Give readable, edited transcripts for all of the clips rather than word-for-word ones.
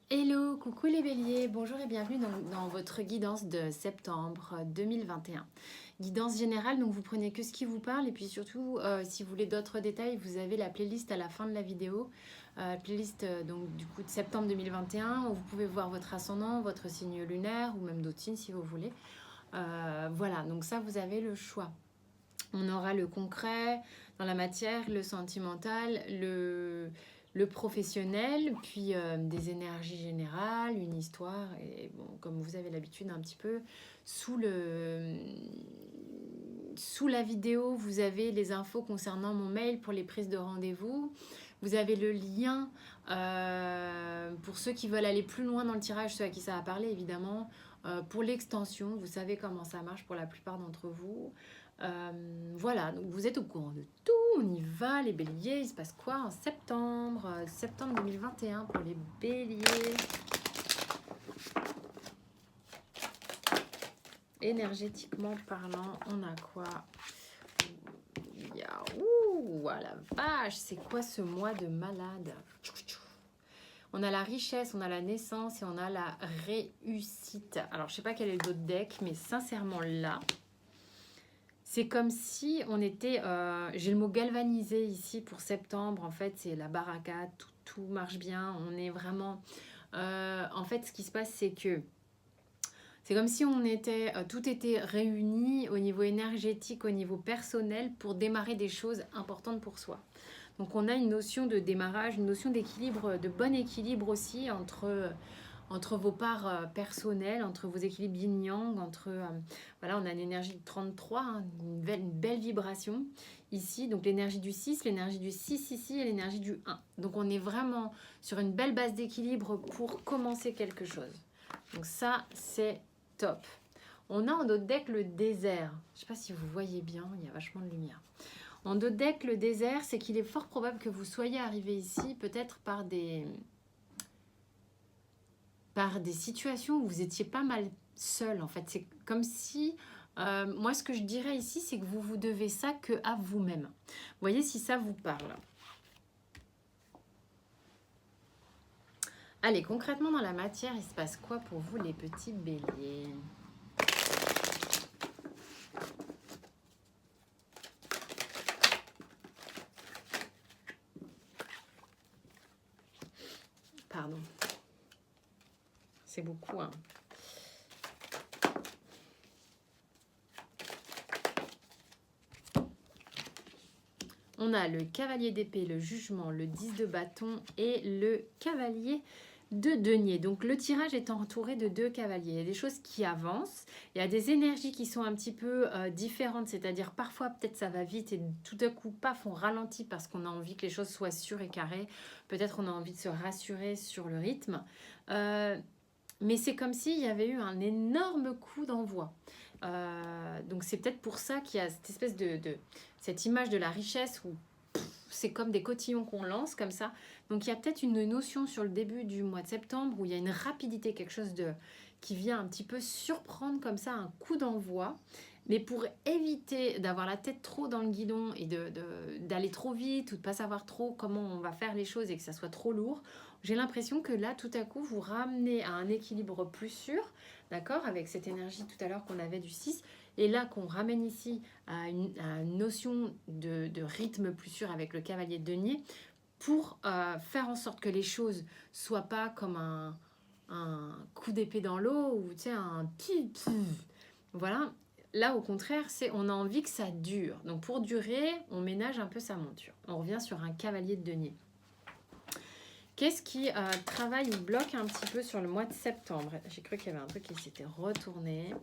Hello, coucou les béliers, bonjour et bienvenue dans votre guidance de septembre 2021. Guidance générale, donc vous prenez que ce qui vous parle et puis surtout si vous voulez d'autres détails, vous avez la playlist à la fin de la vidéo. Playlist donc du coup de septembre 2021 où vous pouvez voir votre ascendant, votre signe lunaire ou même d'autres signes si vous voulez. Voilà, donc ça vous avez le choix. On aura le concret dans la matière, le sentimental, le professionnel, puis des énergies générales, une histoire. Et bon, comme vous avez l'habitude un petit peu, sous la vidéo, vous avez les infos concernant mon mail pour les prises de rendez-vous. Vous avez le lien pour ceux qui veulent aller plus loin dans le tirage, ceux à qui ça va parler évidemment. Pour l'extension, vous savez comment ça marche pour la plupart d'entre vous. Voilà, donc vous êtes au courant de tout, on y va les béliers, il se passe quoi en septembre, septembre 2021 pour les béliers. Énergétiquement parlant, on a quoi? Ouh, la vache, c'est quoi ce mois de malade? On a la richesse, on a la naissance et on a la réussite. Alors, je sais pas quel est l'autre deck, mais sincèrement là, c'est comme si on était... j'ai le mot galvanisé ici pour septembre. En fait, c'est la baraka, tout marche bien. On est vraiment... en fait, ce qui se passe, c'est que c'est comme si on était, tout était réuni au niveau énergétique, au niveau personnel pour démarrer des choses importantes pour soi. Donc on a une notion de démarrage, une notion d'équilibre, de bon équilibre aussi entre vos parts personnelles, entre vos équilibres yin-yang, voilà, on a une énergie de 33, hein, une belle vibration ici, donc l'énergie du 6, l'énergie du 6 ici et l'énergie du 1. Donc on est vraiment sur une belle base d'équilibre pour commencer quelque chose. Donc ça, c'est top. On a en d'autres deck le désert. Je ne sais pas si vous voyez bien, il y a vachement de lumière. En d'autres deck, le désert, c'est qu'il est fort probable que vous soyez arrivé ici peut-être par des situations où vous étiez pas mal seul. En fait, c'est comme si... moi, ce que je dirais ici, c'est que vous vous devez ça que à vous-même. Vous voyez si ça vous parle. Allez, concrètement, dans la matière, il se passe quoi pour vous, les petits béliers ? Pardon. C'est beaucoup, hein. On a le cavalier d'épée, le jugement, le 10 de bâton et le cavalier de denier. Donc le tirage est entouré de 2 cavaliers. Il y a des choses qui avancent, il y a des énergies qui sont un petit peu différentes, c'est-à-dire parfois peut-être ça va vite et tout à coup paf on ralentit parce qu'on a envie que les choses soient sûres et carrées. Peut-être on a envie de se rassurer sur le rythme. Mais c'est comme s'il y avait eu un énorme coup d'envoi. Donc c'est peut-être pour ça qu'il y a cette espèce cette image de la richesse où c'est comme des cotillons qu'on lance comme ça. Donc il y a peut-être une notion sur le début du mois de septembre où il y a une rapidité, quelque chose qui vient un petit peu surprendre comme ça, un coup d'envoi. Mais pour éviter d'avoir la tête trop dans le guidon et d'aller trop vite ou de ne pas savoir trop comment on va faire les choses et que ça soit trop lourd, j'ai l'impression que là, tout à coup, vous ramenez à un équilibre plus sûr, d'accord, avec cette énergie tout à l'heure qu'on avait du 6, et là qu'on ramène ici à une notion de rythme plus sûr avec le cavalier de denier, pour faire en sorte que les choses soient pas comme un coup d'épée dans l'eau, ou tu sais, un pif, voilà. Là, au contraire, on a envie que ça dure. Donc, pour durer, on ménage un peu sa monture. On revient sur un cavalier de denier. Qu'est-ce qui travaille ou bloque un petit peu sur le mois de septembre? J'ai cru qu'il y avait un truc qui s'était retourné.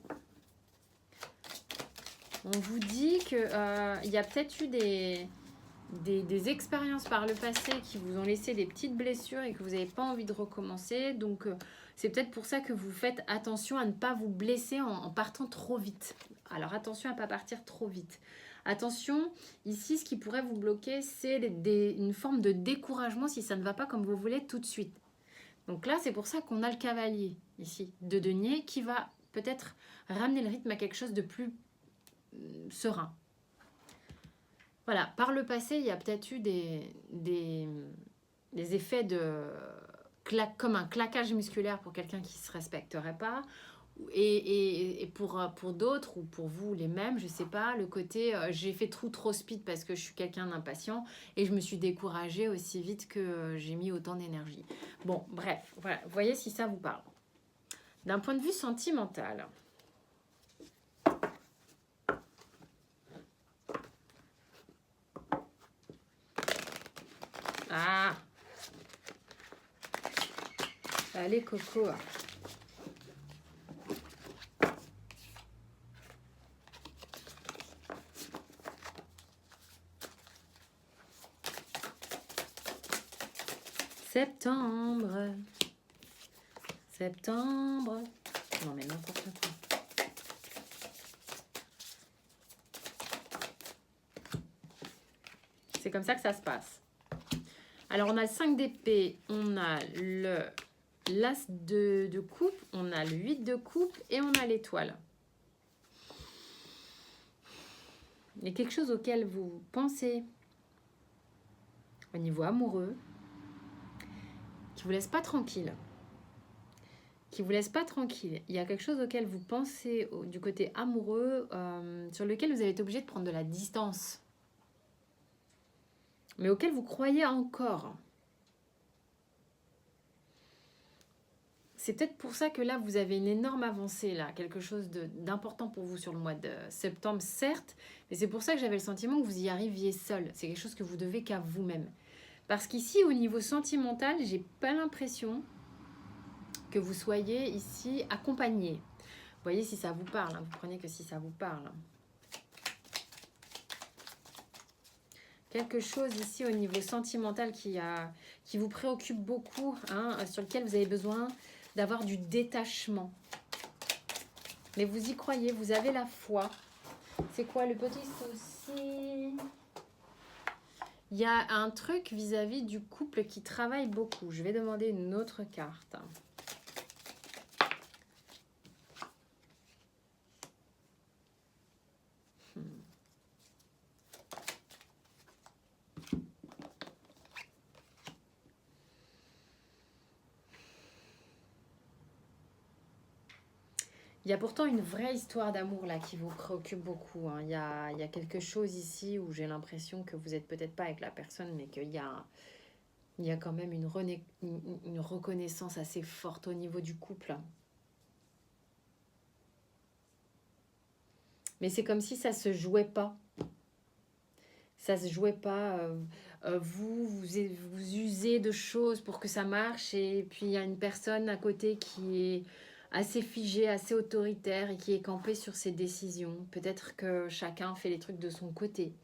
On vous dit qu'il y a peut-être eu des expériences par le passé qui vous ont laissé des petites blessures et que vous n'avez pas envie de recommencer. Donc, c'est peut-être pour ça que vous faites attention à ne pas vous blesser en partant trop vite. Alors, attention à ne pas partir trop vite. Attention, ici, ce qui pourrait vous bloquer, c'est une forme de découragement si ça ne va pas comme vous voulez tout de suite. Donc là, c'est pour ça qu'on a le cavalier, ici, de denier, qui va peut-être ramener le rythme à quelque chose de plus serein. Voilà, par le passé, il y a peut-être eu des effets comme un claquage musculaire pour quelqu'un qui ne se respecterait pas. Et pour d'autres, ou pour vous les mêmes, je sais pas, le côté j'ai fait trop speed parce que je suis quelqu'un d'impatient et je me suis découragée aussi vite que j'ai mis autant d'énergie. Bon, bref, voilà, voyez si ça vous parle. D'un point de vue sentimental, ah, allez Coco. Septembre. Septembre. Non mais n'importe quoi. C'est comme ça que ça se passe. Alors on a le 5 d'épée, on a l'as de coupe, on a le 8 de coupe et on a l'étoile. Il y a quelque chose auquel vous pensez au niveau amoureux qui vous laisse pas tranquille. Qui vous laisse pas tranquille. Il y a quelque chose auquel vous pensez du côté amoureux sur lequel vous avez été obligé de prendre de la distance. Mais auquel vous croyez encore. C'est peut-être pour ça que là, vous avez une énorme avancée, là, quelque chose d'important pour vous sur le mois de septembre, certes, mais c'est pour ça que j'avais le sentiment que vous y arriviez seul. C'est quelque chose que vous devez qu'à vous-même. Parce qu'ici, au niveau sentimental, j'ai pas l'impression que vous soyez ici accompagné. Vous voyez si ça vous parle, hein, vous prenez que si ça vous parle. Quelque chose ici au niveau sentimental qui vous préoccupe beaucoup, hein, sur lequel vous avez besoin d'avoir du détachement. Mais vous y croyez, vous avez la foi. C'est quoi le petit souci? Il y a un truc vis-à-vis du couple qui travaille beaucoup. Je vais demander une autre carte. Il y a pourtant une vraie histoire d'amour là qui vous préoccupe beaucoup. Hein. Il y a quelque chose ici où j'ai l'impression que vous n'êtes peut-être pas avec la personne, mais qu'il y a quand même une reconnaissance assez forte au niveau du couple. Mais c'est comme si ça ne se jouait pas. Ça ne se jouait pas. Vous usez de choses pour que ça marche et puis il y a une personne à côté qui est assez figée, assez autoritaire et qui est campée sur ses décisions. Peut-être que chacun fait les trucs de son côté.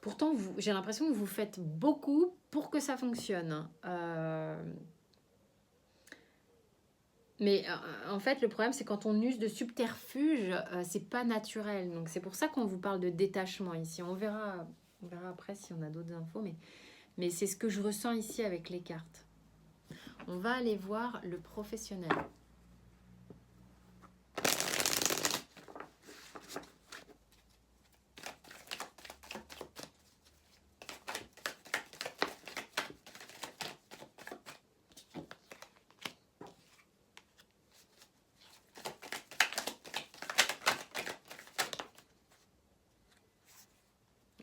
Pourtant, j'ai l'impression que vous faites beaucoup pour que ça fonctionne. Mais en fait, le problème, c'est quand on use de subterfuges, c'est pas naturel. Donc, c'est pour ça qu'on vous parle de détachement ici. On verra après si on a d'autres infos, mais c'est ce que je ressens ici avec les cartes. On va aller voir le professionnel.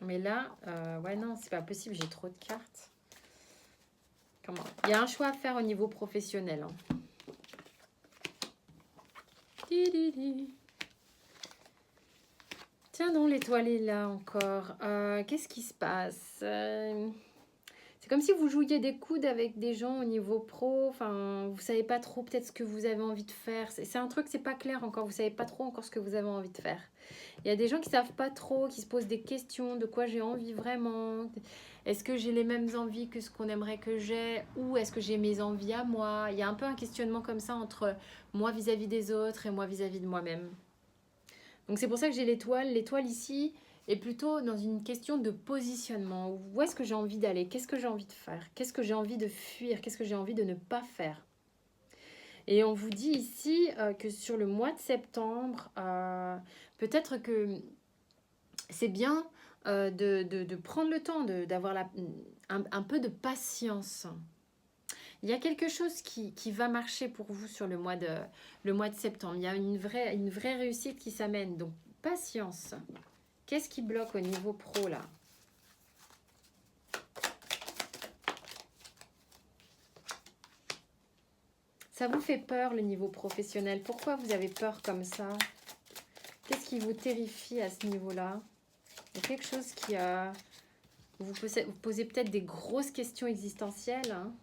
Mais là, ouais, non, c'est pas possible, j'ai trop de cartes. Comment? Il y a un choix à faire au niveau professionnel. Hein. Tiens donc, l'étoile est là encore. Qu'est-ce qui se passe? C'est comme si vous jouiez des coudes avec des gens au niveau pro. Enfin, vous savez pas trop peut-être ce que vous avez envie de faire. C'est un truc, c'est pas clair encore. Vous savez pas trop encore ce que vous avez envie de faire. Il y a des gens qui savent pas trop, qui se posent des questions de quoi j'ai envie vraiment. Est-ce que j'ai les mêmes envies que ce qu'on aimerait que j'ai, ou est-ce que j'ai mes envies à moi? Il y a un peu un questionnement comme ça entre moi vis-à-vis des autres et moi vis-à-vis de moi-même. Donc c'est pour ça que j'ai l'étoile. L'étoile ici est plutôt dans une question de positionnement. Où est-ce que j'ai envie d'aller? Qu'est-ce que j'ai envie de faire? Qu'est-ce que j'ai envie de fuir? Qu'est-ce que j'ai envie de ne pas faire? Et on vous dit ici que sur le mois de septembre, peut-être que c'est bien de prendre le temps, d'avoir un peu de patience. Il y a quelque chose qui va marcher pour vous sur le mois de septembre. Il y a une vraie réussite qui s'amène. Donc, patience. Qu'est-ce qui bloque au niveau pro, là? Ça vous fait peur, le niveau professionnel? Pourquoi vous avez peur comme ça? Qu'est-ce qui vous terrifie à ce niveau-là? Il y a quelque chose qui... vous posez peut-être des grosses questions existentielles. Hein.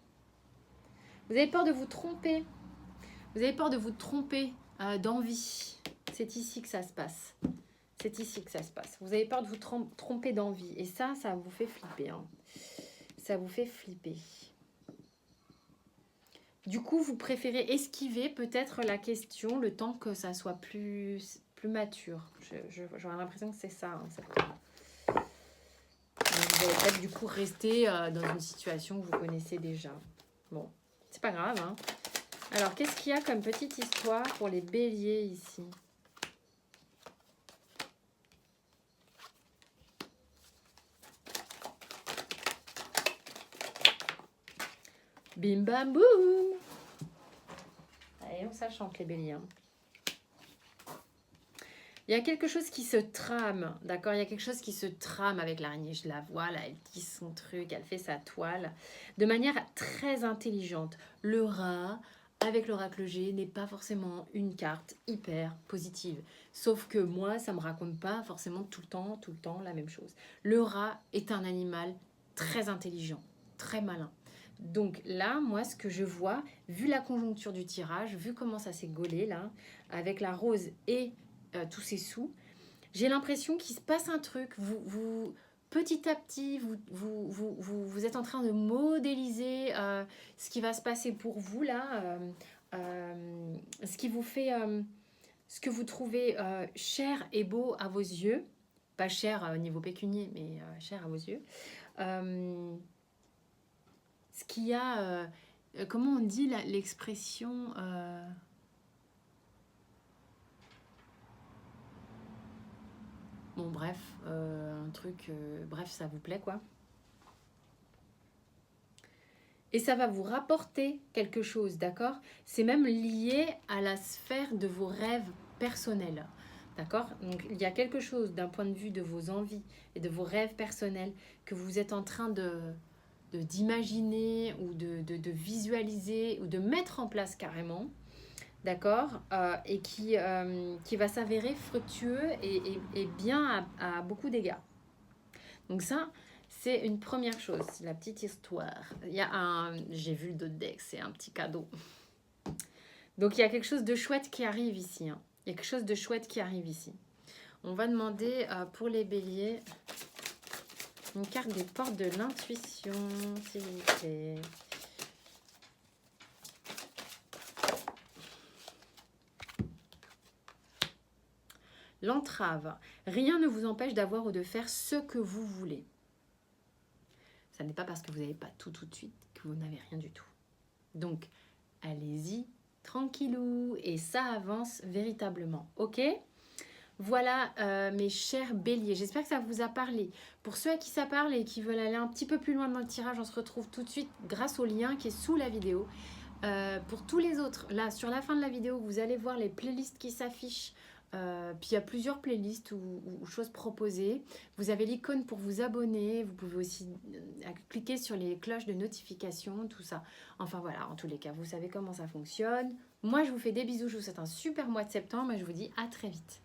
Vous avez peur de vous tromper. Vous avez peur de vous tromper d'envie. C'est ici que ça se passe. C'est ici que ça se passe. Vous avez peur de vous tromper d'envie. Et ça vous fait flipper. Hein. Ça vous fait flipper. Du coup, vous préférez esquiver peut-être la question le temps que ça soit plus mature. J'aurais l'impression que c'est ça. Hein, vous allez peut-être du coup rester dans une situation que vous connaissez déjà. Bon, c'est pas grave. Hein. Alors, qu'est-ce qu'il y a comme petite histoire pour les béliers ici? Bim bam boum. Allez, ça chante les béliers. Hein. Il y a quelque chose qui se trame, d'accord? Il y a quelque chose qui se trame avec l'araignée. Je la vois, là, elle tisse son truc, elle fait sa toile. De manière très intelligente. Le rat, avec l'oracle G, n'est pas forcément une carte hyper positive. Sauf que moi, ça ne me raconte pas forcément tout le temps la même chose. Le rat est un animal très intelligent, très malin. Donc là, moi, ce que je vois, vu la conjoncture du tirage, vu comment ça s'est gaulé, là, avec la rose et tous ces sous, j'ai l'impression qu'il se passe un truc. Petit à petit, vous êtes en train de modéliser ce qui va se passer pour vous, là, ce qui vous fait, ce que vous trouvez cher et beau à vos yeux. Pas cher au niveau pécunier, mais cher à vos yeux. Ce qu'il y a, comment on dit l'expression bon, bref, un truc, bref, ça vous plaît, quoi. Et ça va vous rapporter quelque chose, d'accord? C'est même lié à la sphère de vos rêves personnels, d'accord? Donc, il y a quelque chose d'un point de vue de vos envies et de vos rêves personnels que vous êtes en train d'imaginer ou de visualiser ou de mettre en place carrément, d'accord, et qui va s'avérer fructueux et bien à beaucoup d'égards. Donc ça, c'est une première chose, la petite histoire. Il y a j'ai vu le dos de deck, c'est un petit cadeau. Donc il y a quelque chose de chouette qui arrive ici. Hein. Il y a quelque chose de chouette qui arrive ici. On va demander pour les béliers une carte des portes de l'intuition, s'il vous plaît. L'entrave. Rien ne vous empêche d'avoir ou de faire ce que vous voulez. Ça n'est pas parce que vous n'avez pas tout de suite que vous n'avez rien du tout. Donc, allez-y, tranquillou, et ça avance véritablement, ok? Voilà mes chers béliers, j'espère que ça vous a parlé. Pour ceux à qui ça parle et qui veulent aller un petit peu plus loin dans le tirage, on se retrouve tout de suite grâce au lien qui est sous la vidéo. Pour tous les autres, là, sur la fin de la vidéo, vous allez voir les playlists qui s'affichent. Puis il y a plusieurs playlists ou choses proposées. Vous avez l'icône pour vous abonner. Vous pouvez aussi cliquer sur les cloches de notification, tout ça. Enfin voilà, en tous les cas, vous savez comment ça fonctionne. Moi, je vous fais des bisous. Je vous souhaite un super mois de septembre et je vous dis à très vite.